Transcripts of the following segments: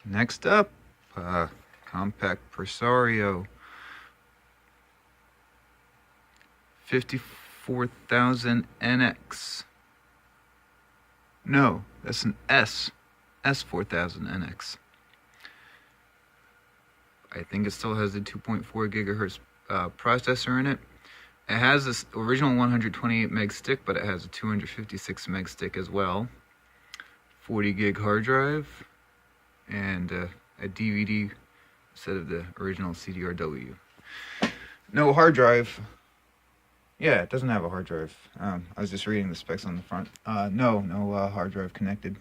Next up, Compaq Presario 54,000NX. No, that's an S4000NX. I think it still has the 2.4 gigahertz processor in it. It has this original 128 meg stick, but it has a 256 meg stick as well. 40 gig hard drive, and a DVD instead of the original CDRW. No hard drive. Yeah, it doesn't have a hard drive. I was just reading the specs on the front. No hard drive connected.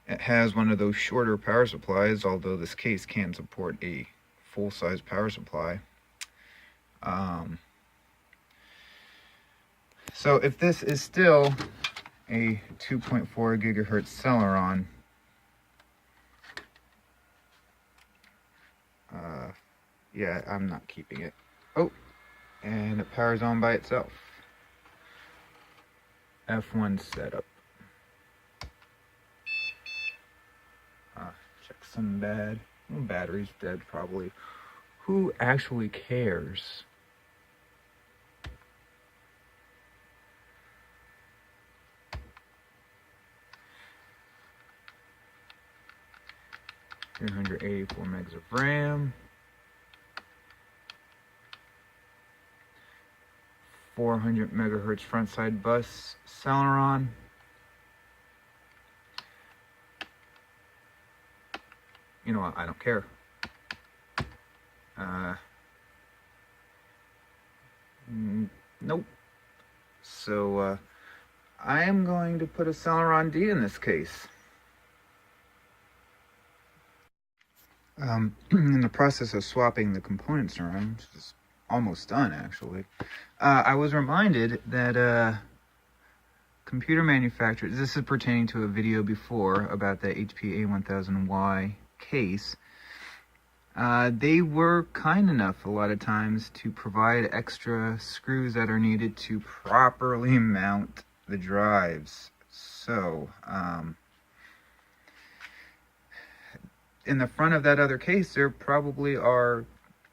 It has one of those shorter power supplies, although this case can support a full-size power supply. So if this is still a 2.4 gigahertz Celeron, yeah, I'm not keeping it. Oh, and it powers on by itself. F1 setup. Check some bad. Well, battery's dead probably. Who actually cares? $384 megs of RAM. 400 megahertz front side bus Celeron. You know what? I don't care. Nope. So I am going to put a Celeron D in this case. In the process of swapping the components around, which is almost done actually, I was reminded that computer manufacturers, this is pertaining to a video before about the HP A1000Y case, they were kind enough a lot of times to provide extra screws that are needed to properly mount the drives. So in the front of that other case, there probably are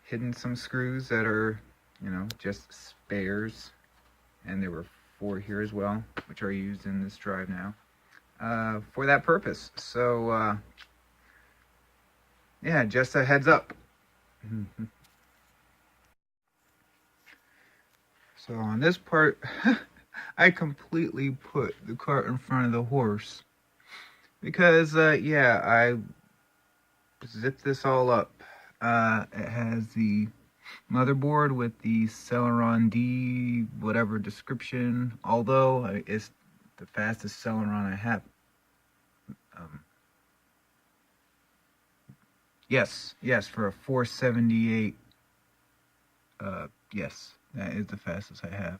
hidden some screws that are, you know, just spares, and there were 4 here as well, which are used in this drive now for that purpose. So yeah, just a heads up. So on this part, I completely put the cart in front of the horse because yeah, I zipped this all up. It has the motherboard with the Celeron D whatever description, although it's the fastest Celeron I have. Yes, for a 478, yes, that is the fastest I have.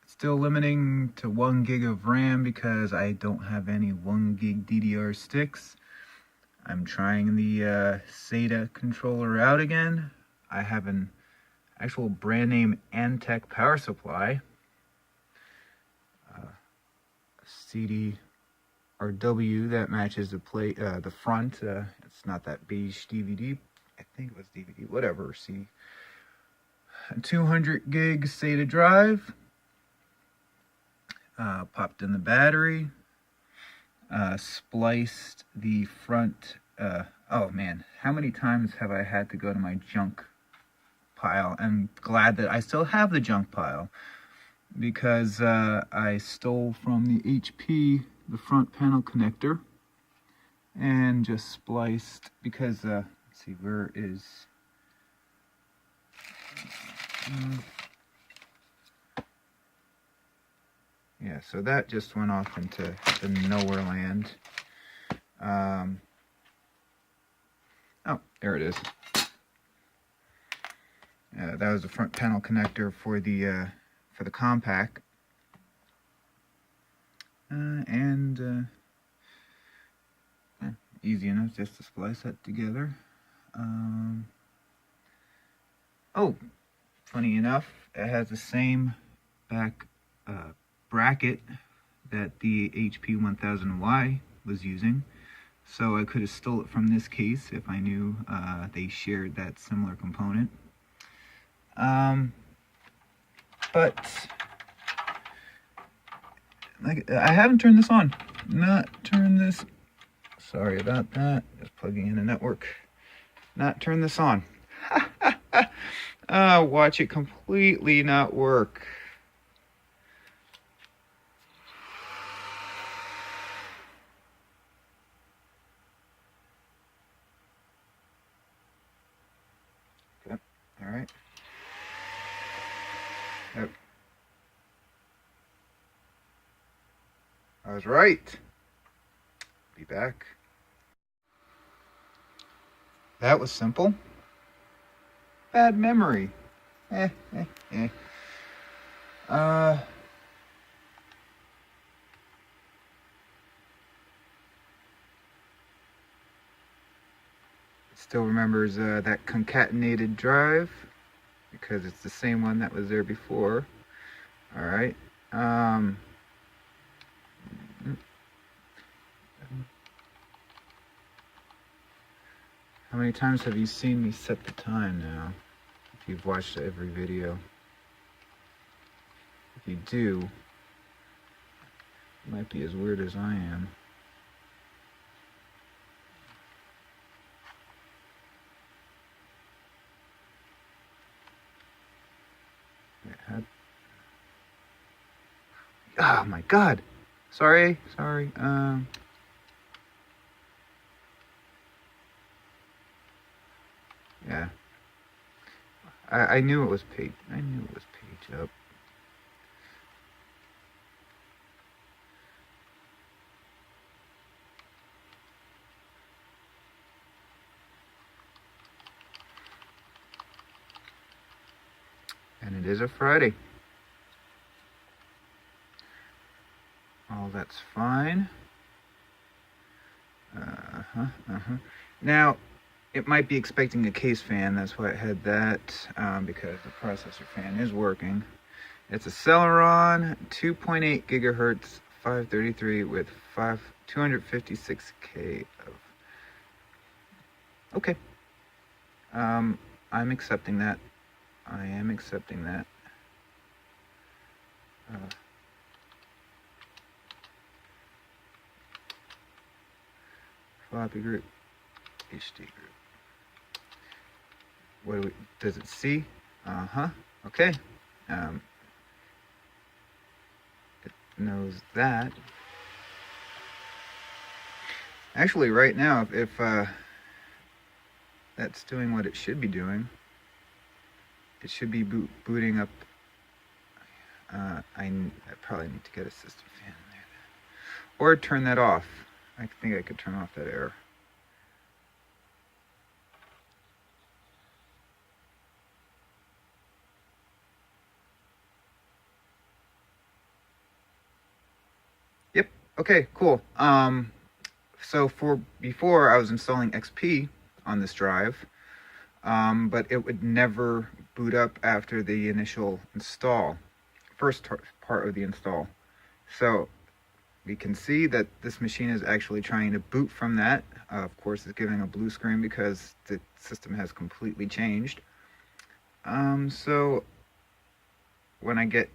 Still limiting to 1 gig of RAM because I don't have any 1 gig DDR sticks. I'm trying the SATA controller out again. I have an actual brand name Antec power supply. CDRW that matches the plate, the front. It's not that beige DVD. I think it was DVD. Whatever. See, a 200 gig SATA drive. Popped in the battery. Spliced the front. Oh man, how many times have I had to go to my junk pile? I'm glad that I still have the junk pile because I stole from the HP the front panel connector and just spliced because let's see, where is yeah, so that just went off into the nowhere land. Oh, there it is. That was the front panel connector for the Compaq, easy enough just to splice that together. Oh, funny enough, it has the same back bracket that the HP 1000Y was using. So I could have stole it from this case if I knew they shared that similar component. But like, I haven't turned this on. Not turned this. Sorry about that. Just plugging in a network. Not turn this on. Watch it completely not work. Okay. All right. Yep. I was right. Be back. That was simple. Bad memory. Still remembers that concatenated drive because it's the same one that was there before. All right. How many times have you seen me set the time now? If you've watched every video. If you do, it might be as weird as I am. Oh my god. Sorry. Yeah. I knew it was page. I knew it was page up. And it is a Friday. All that's fine. Now, it might be expecting a case fan. That's why it had that, because the processor fan is working. It's a Celeron 2.8 gigahertz 533 with 256K of. Okay. I'm accepting that. I am accepting that. Floppy group, HD group. What does it see? Okay. It knows that. Actually, right now, if that's doing what it should be doing, it should be booting up. I probably need to get a system fan in there, or turn that off. I think I could turn off that error. Yep. Okay. Cool. So before I was installing XP on this drive, but it would never boot up after the initial install, first part of the install. So we can see that this machine is actually trying to boot from that. Of course, it's giving a blue screen because the system has completely changed. So when I get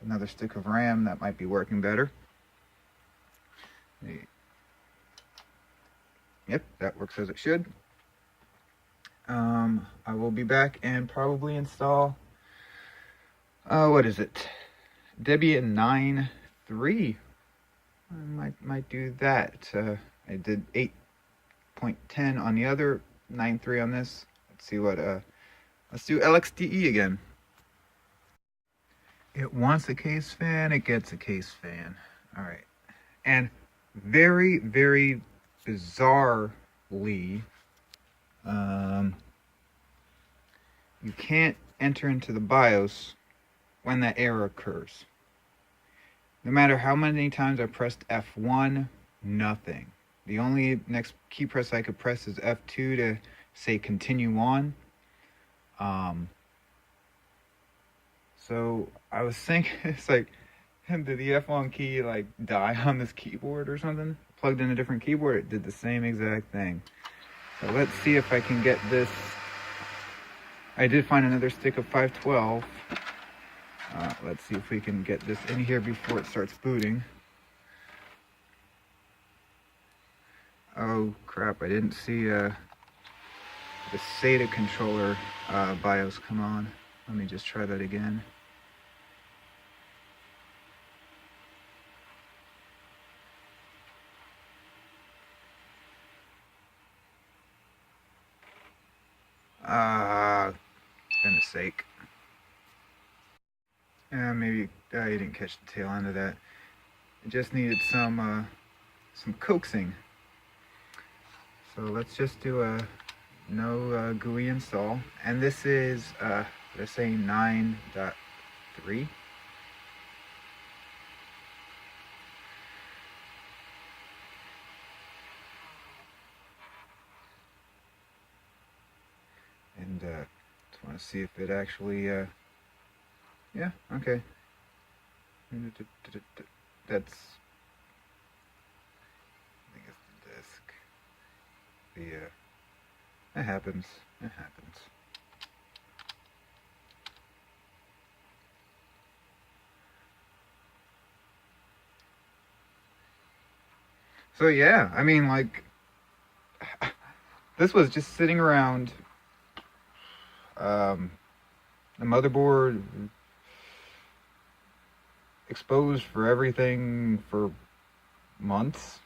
another stick of RAM, that might be working better. Yep, that works as it should. I will be back and probably install, what is it? Debian 9.3. I might do that. I did 8.10 on the other, 9.3 on this. Let's see what, let's do LXDE again. It wants a case fan, it gets a case fan. All right. And very, very bizarrely, you can't enter into the BIOS when that error occurs. No matter how many times I pressed F1, nothing. The only next key press I could press is F2 to say continue on. So I was thinking, it's like, Did the F1 key like die on this keyboard or something? Plugged in a different keyboard, it did the same exact thing. So let's see if I can get this. I did find another stick of 512. Let's see if we can get this in here before it starts booting. Oh crap, I didn't see the SATA controller BIOS come on. Let me just try that again. Goodness sake. Maybe you didn't catch the tail end of that. It just needed some coaxing. So let's just do a no GUI install. And this is, let's say 9.3. And just want to see if it actually, yeah, okay. That's, I think it's the disk. It happens. It happens. So yeah, I mean, like, this was just sitting around. The motherboard exposed for everything for months,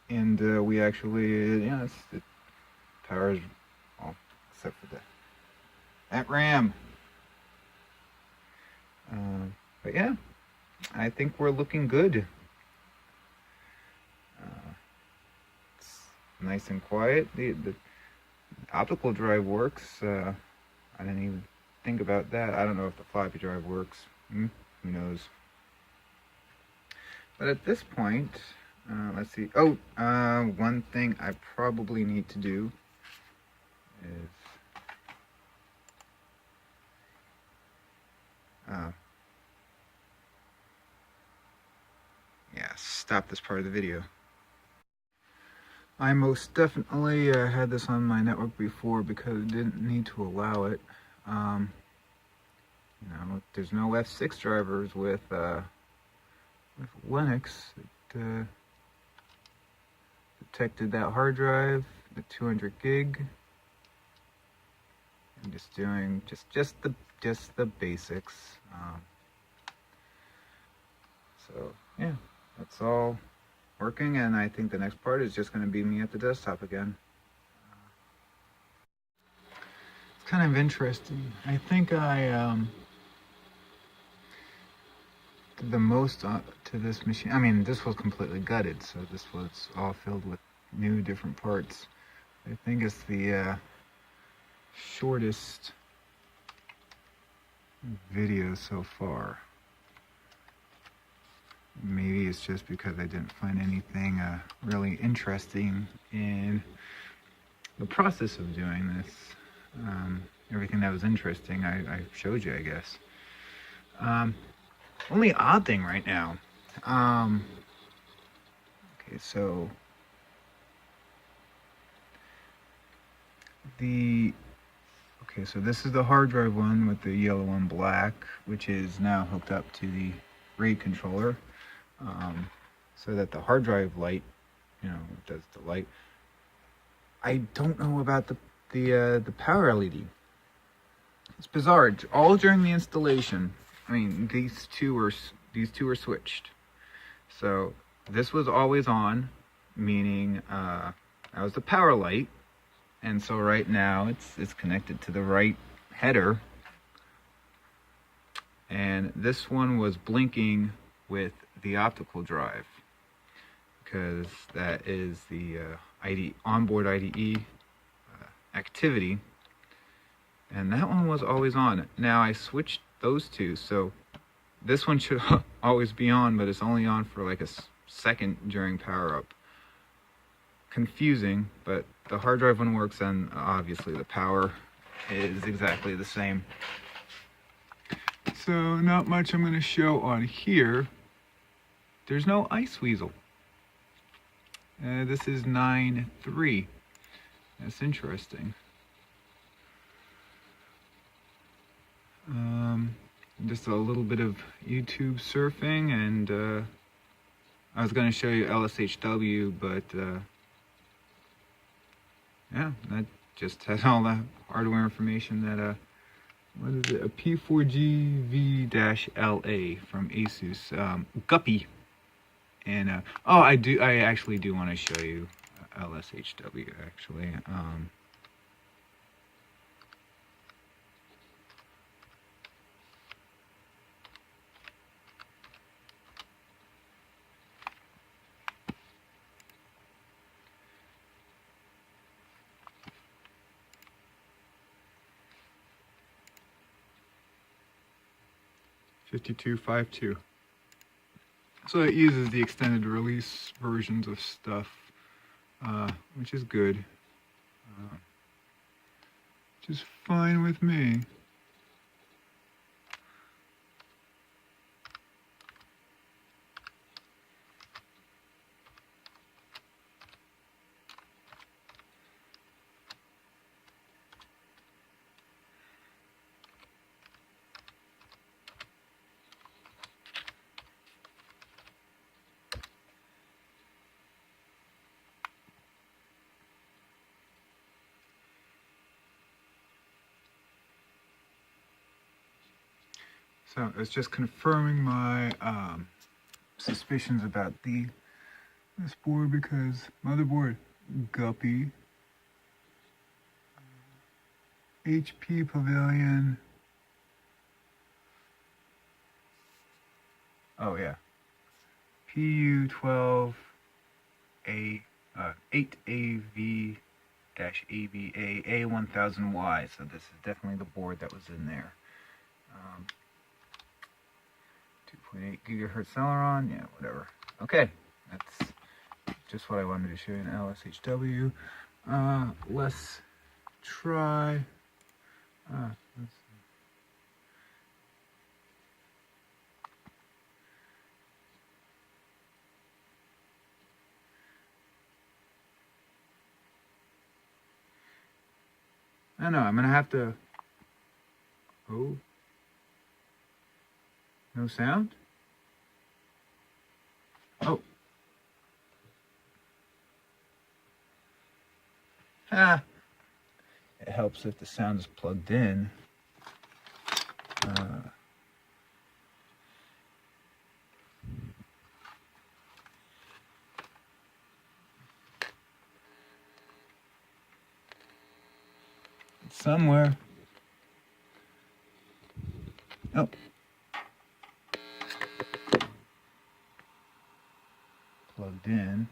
and we actually, yeah, the power's off except for that RAM. But yeah, I think we're looking good. It's nice and quiet. The optical drive works. I didn't even think about that. I don't know if the floppy drive works. Who knows? But at this point, let's see. Oh, one thing I probably need to do is yeah, stop this part of the video. I most definitely had this on my network before because it didn't need to allow it. You know, there's no F6 drivers with Linux. It detected that hard drive, the 200 gig. I'm just doing just the basics. So yeah, that's all working, and I think the next part is just going to be me at the desktop again. It's kind of interesting. I think I did the most to this machine. I mean, this was completely gutted, so this was all filled with new different parts. I think it's the shortest video so far. Maybe it's just because I didn't find anything really interesting in the process of doing this. Everything that was interesting I showed you, I guess. Only odd thing right now. Okay, so so this is the hard drive one with the yellow and black, which is now hooked up to the RAID controller. So that the hard drive light, you know, does the light. I don't know about the power LED. It's bizarre. All during the installation, I mean, these two were switched. So this was always on, meaning that was the power light, and so right now it's connected to the right header, and this one was blinking with the optical drive because that is the onboard IDE activity, and that one was always on. Now I switched those two, so this one should always be on, but it's only on for like a second during power up. Confusing, but the hard drive one works, and obviously the power is exactly the same. So not much I'm going to show on here. There's no ice weasel. This is 9.3. That's interesting. Just a little bit of YouTube surfing, and I was going to show you LSHW, but yeah, that just has all the hardware information that what is it? A P4GV-LA from Asus, Guppy. And oh, I actually do want to show you LSHW actually. $52.52. So it uses the extended release versions of stuff, which is good, which is fine with me. So it's just confirming my suspicions about this board, because motherboard Guppy, HP Pavilion. Oh yeah, PU12 8AV-ABA A1000Y. So this is definitely the board that was in there. 2.8 gigahertz Celeron, yeah, whatever. Okay, that's just what I wanted to show you in LSHW. Let's try. Let's see. I don't know, I'm gonna have to. Oh, no sound? Oh. Ah. It helps if the sound is plugged in. It's somewhere. Oh. Plugged in.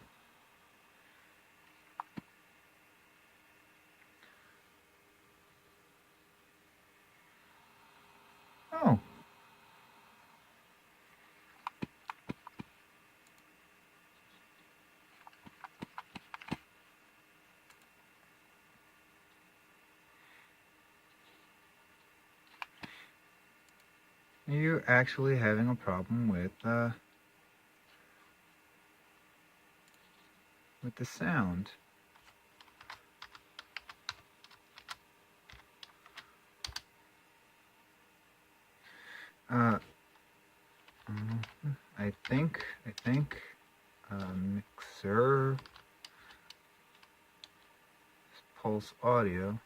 Oh. You're actually having a problem with the sound. I think mixer pulse audio.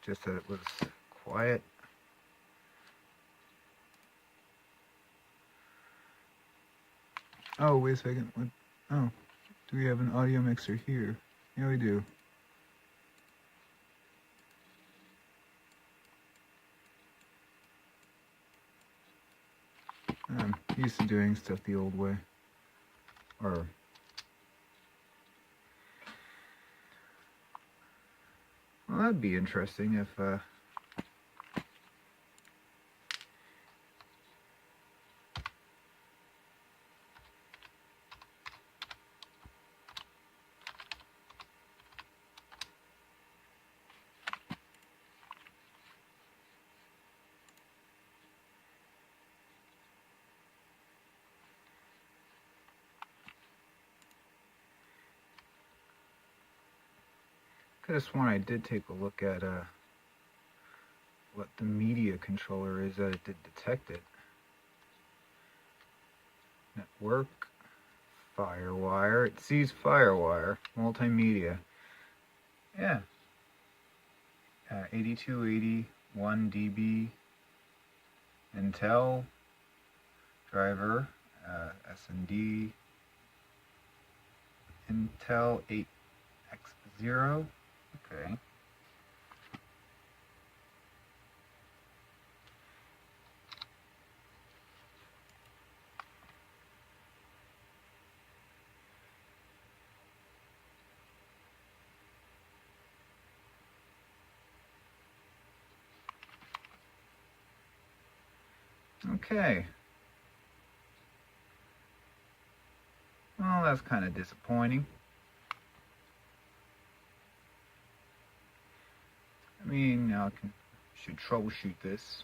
Just that it was quiet. Oh, wait a second. What? Oh, do we have an audio mixer here? Yeah, we do. I'm used to doing stuff the old way. Or well, that'd be interesting if could have sworn I did take a look at what the media controller is that it did detect it. Network, Firewire. It sees Firewire. Multimedia. Yeah. 8281 dB. Intel. Driver. S&D. Intel 8X0. Okay. Okay. Well, that's kind of disappointing. I mean, now I should troubleshoot this.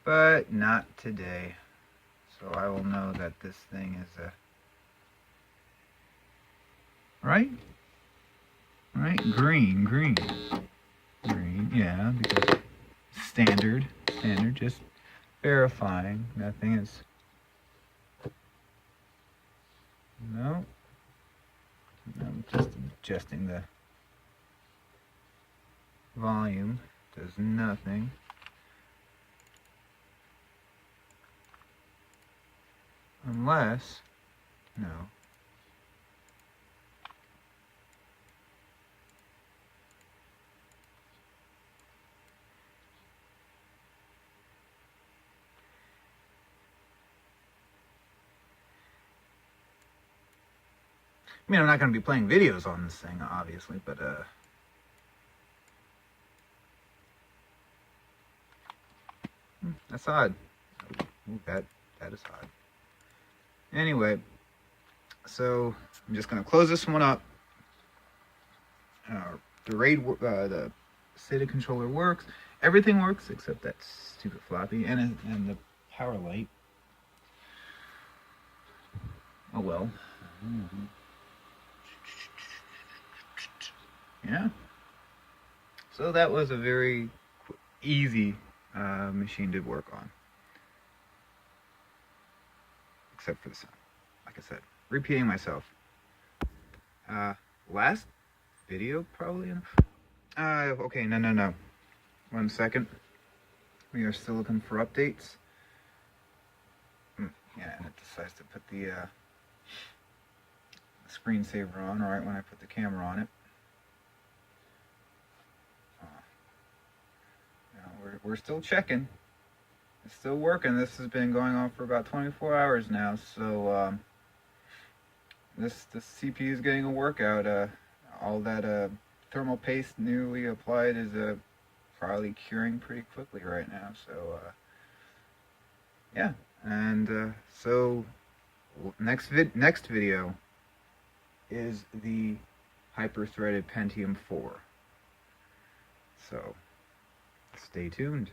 But not today. So I will know that this thing is a... Right? Green, yeah, because standard, just verifying. Nothing is... No. I'm just adjusting the volume. Does nothing. Unless... No. I mean, I'm not going to be playing videos on this thing, obviously, but, that's odd. Ooh, that is odd. Anyway, so I'm just going to close this one up. The SATA controller works. Everything works except that stupid floppy and the power light. Oh well. Yeah. So that was a very easy machine to work on. Except for the sound. Like I said, repeating myself. Last video probably enough. Okay, no. 1 second. We are still looking for updates. Yeah, and it decides to put the screensaver on right when I put the camera on it. We're still checking. It's still working. This has been going on for about 24 hours now, so this CPU is getting a workout. All that thermal paste newly applied is probably curing pretty quickly right now. So yeah, and so next video is the hyper-threaded Pentium 4. So stay tuned.